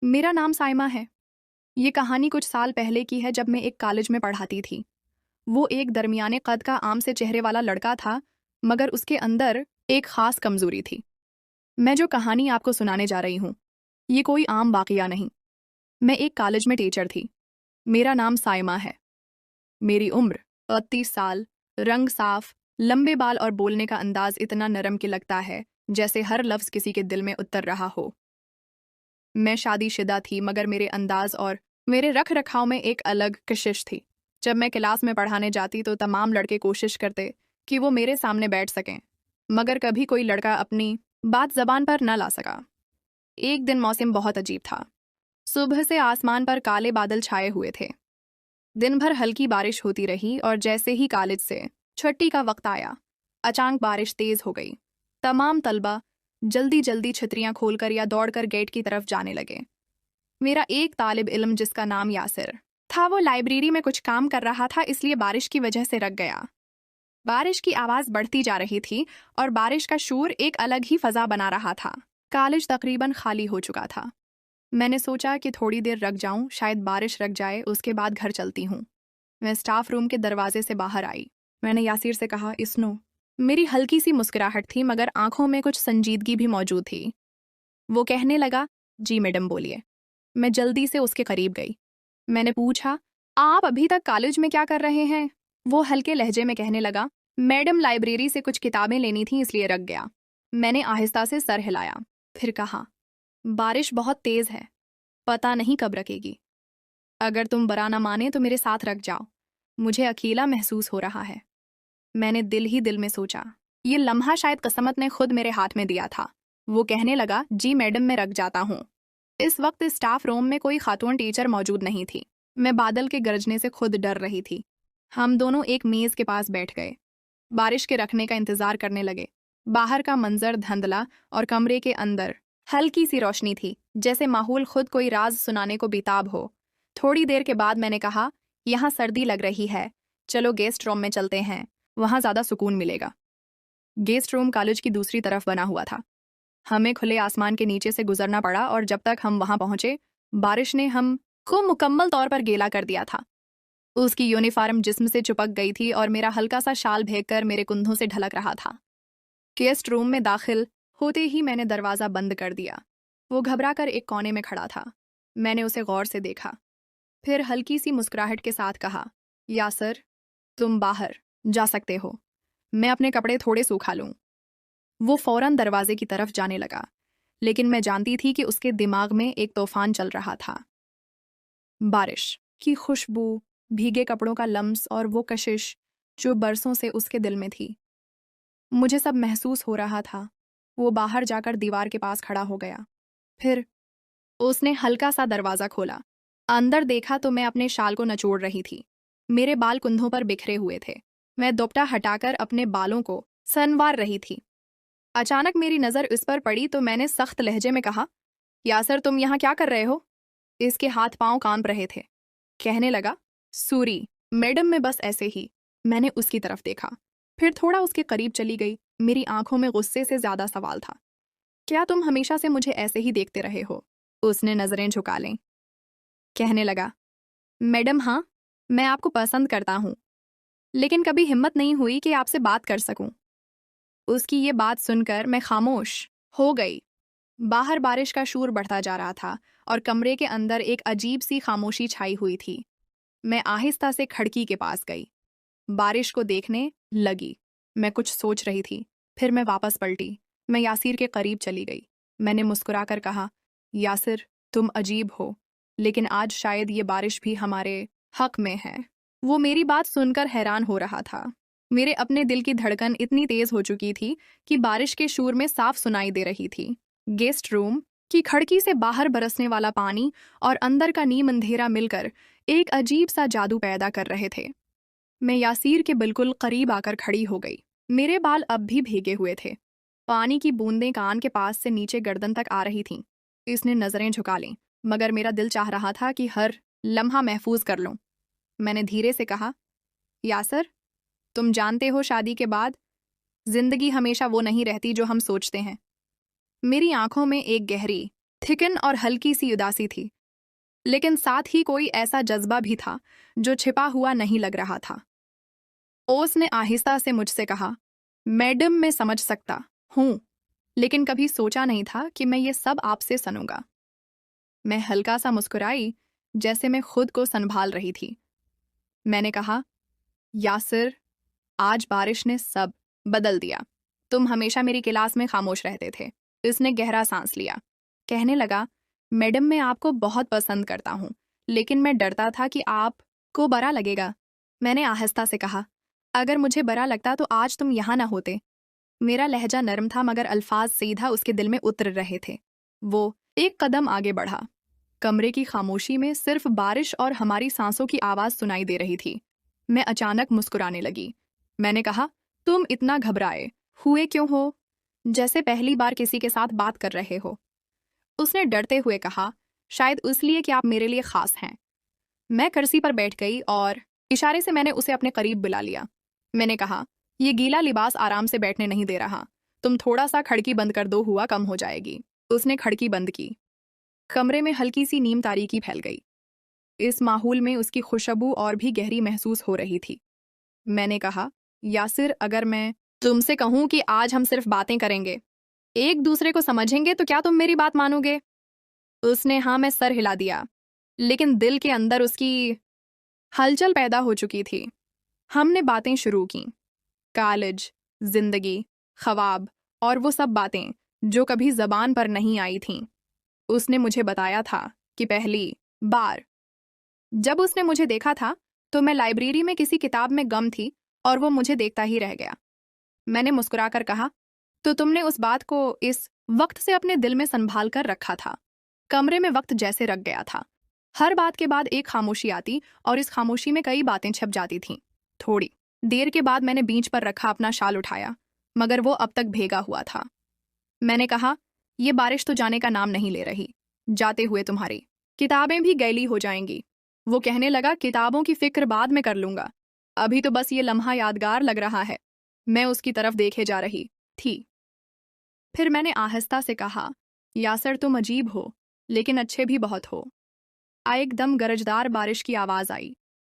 मेरा नाम साइमा है। ये कहानी कुछ साल पहले की है जब मैं एक कॉलेज में पढ़ाती थी। वो एक दरमियाने कद का आम से चेहरे वाला लड़का था, मगर उसके अंदर एक खास कमजोरी थी। मैं जो कहानी आपको सुनाने जा रही हूँ, ये कोई आम वाकया नहीं। मैं एक कॉलेज में टीचर थी। मेरा नाम साइमा है। मेरी उम्र 32 साल, रंग साफ, लंबे बाल और बोलने का अंदाज इतना नरम कि लगता है जैसे हर लफ्ज किसी के दिल में उतर रहा हो। मैं शादीशुदा थी, मगर मेरे अंदाज और मेरे रख रखाव में एक अलग कशिश थी। जब मैं क्लास में पढ़ाने जाती तो तमाम लड़के कोशिश करते कि वो मेरे सामने बैठ सकें, मगर कभी कोई लड़का अपनी बात जबान पर न ला सका। एक दिन मौसम बहुत अजीब था। सुबह से आसमान पर काले बादल छाए हुए थे। दिन भर हल्की बारिश होती रही और जैसे ही कॉलेज से छुट्टी का वक्त आया, अचानक बारिश तेज हो गई। तमाम तलबा जल्दी जल्दी छतरियां खोलकर या दौड़कर गेट की तरफ जाने लगे। मेरा एक तालिब इल्म जिसका नाम यासिर था, वो लाइब्रेरी में कुछ काम कर रहा था, इसलिए बारिश की वजह से रुक गया। बारिश की आवाज बढ़ती जा रही थी और बारिश का शोर एक अलग ही फजा बना रहा था। कॉलेज तकरीबन खाली हो चुका था। मैंने सोचा कि थोड़ी देर रुक जाऊं, शायद बारिश रुक जाए, उसके बाद घर चलती हूँ। मैं स्टाफ रूम के दरवाजे से बाहर आई। मैंने यासिर से कहा, इसनो। मेरी हल्की सी मुस्कुराहट थी, मगर आंखों में कुछ संजीदगी भी मौजूद थी। वो कहने लगा, जी मैडम बोलिए। मैं जल्दी से उसके करीब गई। मैंने पूछा, आप अभी तक कॉलेज में क्या कर रहे हैं? वो हल्के लहजे में कहने लगा, मैडम लाइब्रेरी से कुछ किताबें लेनी थी, इसलिए रुक गया। मैंने आहिस्ता से सर हिलाया, फिर कहा, बारिश बहुत तेज है, पता नहीं कब रुकेगी। अगर तुम बुरा ना माने तो मेरे साथ रुक जाओ, मुझे अकेला महसूस हो रहा है। मैंने दिल ही दिल में सोचा, ये लम्हा शायद किस्मत ने खुद मेरे हाथ में दिया था। वो कहने लगा, जी मैडम मैं रुक जाता हूँ। इस वक्त स्टाफ रूम में कोई खातून टीचर मौजूद नहीं थी। मैं बादल के गरजने से खुद डर रही थी। हम दोनों एक मेज के पास बैठ गए, बारिश के रखने का इंतजार करने लगे। बाहर का मंजर धुंधला और कमरे के अंदर हल्की सी रोशनी थी, जैसे माहौल खुद कोई राज सुनाने को बेताब हो। थोड़ी देर के बाद मैंने कहा, यहाँ सर्दी लग रही है, चलो गेस्ट रूम में चलते हैं, वहाँ ज्यादा सुकून मिलेगा। गेस्ट रूम कॉलेज की दूसरी तरफ बना हुआ था। हमें खुले आसमान के नीचे से गुजरना पड़ा और जब तक हम वहां पहुंचे, बारिश ने हम को मुकम्मल तौर पर गीला कर दिया था। उसकी यूनिफॉर्म जिस्म से चिपक गई थी और मेरा हल्का सा शाल भीगकर मेरे कुंधों से ढलक रहा था। गेस्ट रूम में दाखिल होते ही मैंने दरवाज़ा बंद कर दिया। वो घबरा कर एक कोने में खड़ा था। मैंने उसे गौर से देखा, फिर हल्की सी मुस्कुराहट के साथ कहा, यासर, तुम बाहर जा सकते हो, मैं अपने कपड़े थोड़े सूखा लूं। वो फौरन दरवाजे की तरफ जाने लगा, लेकिन मैं जानती थी कि उसके दिमाग में एक तूफान चल रहा था। बारिश की खुशबू, भीगे कपड़ों का लम्स और वो कशिश जो बरसों से उसके दिल में थी। मुझे सब महसूस हो रहा था। वो बाहर जाकर दीवार के पास खड़ा हो गया। फिर उसने हल्का सा दरवाज़ा खोला। अंदर देखा तो मैं अपने शाल को नचोड़ रही थी। मेरे बाल कुंधों पर बिखरे हुए थे। मैं दुपट्टा हटाकर अपने बालों को संवार रही थी। अचानक मेरी नज़र इस पर पड़ी तो मैंने सख्त लहजे में कहा, यासर तुम यहाँ क्या कर रहे हो? इसके हाथ पांव कांप रहे थे। कहने लगा, सूरी मैडम मैं बस ऐसे ही। मैंने उसकी तरफ देखा, फिर थोड़ा उसके करीब चली गई। मेरी आंखों में गुस्से से ज्यादा सवाल था। क्या तुम हमेशा से मुझे ऐसे ही देखते रहे हो? उसने नजरें झुका लें। कहने लगा, मैडम हाँ, मैं आपको पसंद करता हूँ, लेकिन कभी हिम्मत नहीं हुई कि आपसे बात कर सकूं। उसकी ये बात सुनकर मैं खामोश हो गई। बाहर बारिश का शोर बढ़ता जा रहा था और कमरे के अंदर एक अजीब सी खामोशी छाई हुई थी। मैं आहिस्ता से खिड़की के पास गई, बारिश को देखने लगी। मैं कुछ सोच रही थी, फिर मैं वापस पलटी। मैं यासिर के करीब चली गई। मैंने मुस्कुराकर कहा, यासिर तुम अजीब हो, लेकिन आज शायद ये बारिश भी हमारे हक में है। वो मेरी बात सुनकर हैरान हो रहा था। मेरे अपने दिल की धड़कन इतनी तेज हो चुकी थी कि बारिश के शोर में साफ सुनाई दे रही थी। गेस्ट रूम की खिड़की से बाहर बरसने वाला पानी और अंदर का नीम अंधेरा मिलकर एक अजीब सा जादू पैदा कर रहे थे। मैं यासीर के बिल्कुल करीब आकर खड़ी हो गई। मेरे बाल अब भी भीगे हुए थे। पानी की बूंदें कान के पास से नीचे गर्दन तक आ रही थीं। इसने नजरें झुका लीं, मगर मेरा दिल चाह रहा था कि हर लम्हा महफूज कर लूं। मैंने धीरे से कहा, यासर, तुम जानते हो शादी के बाद जिंदगी हमेशा वो नहीं रहती जो हम सोचते हैं। मेरी आंखों में एक गहरी थिकन और हल्की सी उदासी थी, लेकिन साथ ही कोई ऐसा जज्बा भी था जो छिपा हुआ नहीं लग रहा था। ओस ने आहिस्ता से मुझसे कहा, मैडम मैं समझ सकता हूँ, लेकिन कभी सोचा नहीं था कि मैं ये सब आपसे सुनूंगा। मैं हल्का सा मुस्कुराई, जैसे मैं खुद को संभाल रही थी। मैंने कहा, यासिर, आज बारिश ने सब बदल दिया। तुम हमेशा मेरी क्लास में खामोश रहते थे। इसने गहरा सांस लिया। कहने लगा, मैडम मैं आपको बहुत पसंद करता हूँ, लेकिन मैं डरता था कि आपको बुरा लगेगा। मैंने आहिस्ता से कहा, अगर मुझे बुरा लगता तो आज तुम यहाँ ना होते। मेरा लहजा नरम था मगर अल्फाज सीधा उसके दिल में उतर रहे थे। वो एक कदम आगे बढ़ा। कमरे की खामोशी में सिर्फ बारिश और हमारी सांसों की आवाज़ सुनाई दे रही थी। मैं अचानक मुस्कुराने लगी। मैंने कहा, तुम इतना घबराए हुए क्यों हो, जैसे पहली बार किसी के साथ बात कर रहे हो। उसने डरते हुए कहा, शायद इसलिए कि आप मेरे लिए खास हैं। मैं कुर्सी पर बैठ गई और इशारे से मैंने उसे अपने करीब बुला लिया। मैंने कहा, यह गीला लिबास आराम से बैठने नहीं दे रहा। तुम थोड़ा सा खिड़की बंद कर दो, हुआ कम हो जाएगी। उसने खिड़की बंद की। कमरे में हल्की सी नीम तारीकी फैल गई। इस माहौल में उसकी खुशबू और भी गहरी महसूस हो रही थी। मैंने कहा, यासिर, अगर मैं तुमसे कहूं कि आज हम सिर्फ बातें करेंगे, एक दूसरे को समझेंगे, तो क्या तुम मेरी बात मानोगे? उसने हाँ में सर हिला दिया, लेकिन दिल के अंदर उसकी हलचल पैदा हो चुकी थी। हमने बातें शुरू की। कॉलेज, जिंदगी, ख्वाब और वो सब बातें जो कभी जबान पर नहीं आई थीं। उसने मुझे बताया था कि पहली बार जब उसने मुझे देखा था तो मैं लाइब्रेरी में किसी किताब में गम थी और वो मुझे देखता ही रह गया। मैंने मुस्कुराकर कहा, तो तुमने उस बात को इस वक्त से अपने दिल में संभाल कर रखा था। कमरे में वक्त जैसे रख गया था। हर बात के बाद एक खामोशी आती और इस खामोशी में कई बातें छिप जाती थीं। थोड़ी देर के बाद मैंने बीच पर रखा अपना शाल उठाया, मगर वो अब तक भीगा हुआ था। मैंने कहा, ये बारिश तो जाने का नाम नहीं ले रही। जाते हुए तुम्हारी किताबें भी गैली हो जाएंगी। वो कहने लगा, किताबों की फिक्र बाद में कर लूंगा, अभी तो बस ये लम्हा यादगार लग रहा है। मैं उसकी तरफ देखे जा रही थी। फिर मैंने आहिस्ता से कहा, यासर तुम अजीब हो, लेकिन अच्छे भी बहुत हो। एकदम गरजदार बारिश की आवाज़ आई।